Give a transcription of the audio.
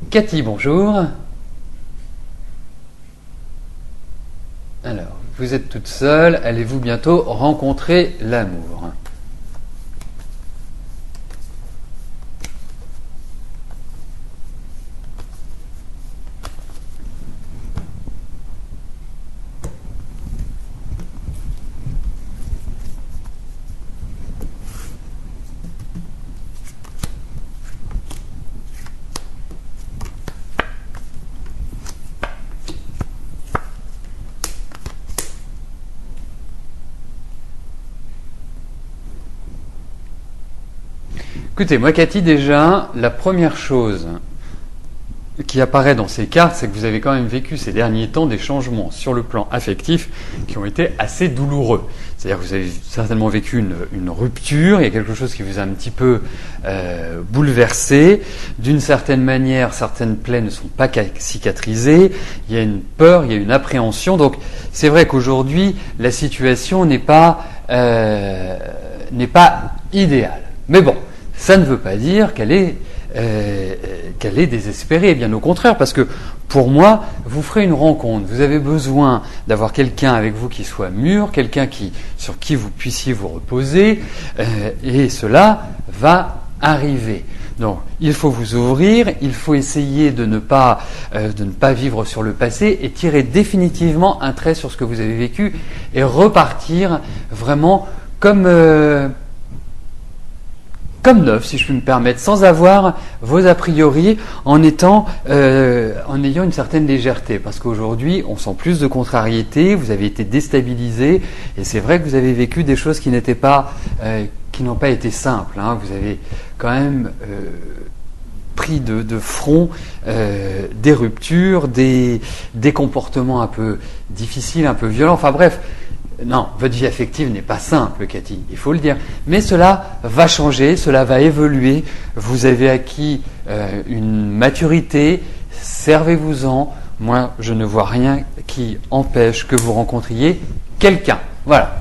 Cathy, bonjour. Alors, vous êtes toute seule, allez-vous bientôt rencontrer l'amour? Écoutez, moi Cathy, déjà, la première chose qui apparaît dans ces cartes, c'est que vous avez quand même vécu ces derniers temps des changements sur le plan affectif qui ont été assez douloureux. C'est-à-dire que vous avez certainement vécu une rupture, il y a quelque chose qui vous a un petit peu bouleversé. D'une certaine manière, certaines plaies ne sont pas cicatrisées, il y a une peur, il y a une appréhension. Donc c'est vrai qu'aujourd'hui, la situation n'est pas idéale. Mais bon, ça ne veut pas dire qu'elle est désespérée, bien au contraire, parce que pour moi, vous ferez une rencontre. Vous avez besoin d'avoir quelqu'un avec vous qui soit mûr, quelqu'un sur qui vous puissiez vous reposer, et cela va arriver. Donc, il faut vous ouvrir, il faut essayer de ne pas vivre sur le passé et tirer définitivement un trait sur ce que vous avez vécu et repartir vraiment comme neuf, si je puis me permettre, sans avoir vos a priori, en ayant une certaine légèreté. Parce qu'aujourd'hui, on sent plus de contrariété, vous avez été déstabilisé, et c'est vrai que vous avez vécu des choses qui n'ont pas été simples. Vous avez quand même pris de front des ruptures, des comportements un peu difficiles, un peu violents. Enfin bref. Non, votre vie affective n'est pas simple, Cathy, il faut le dire. Mais cela va changer, cela va évoluer. Vous avez acquis une maturité, servez-vous-en. Moi, je ne vois rien qui empêche que vous rencontriez quelqu'un. Voilà.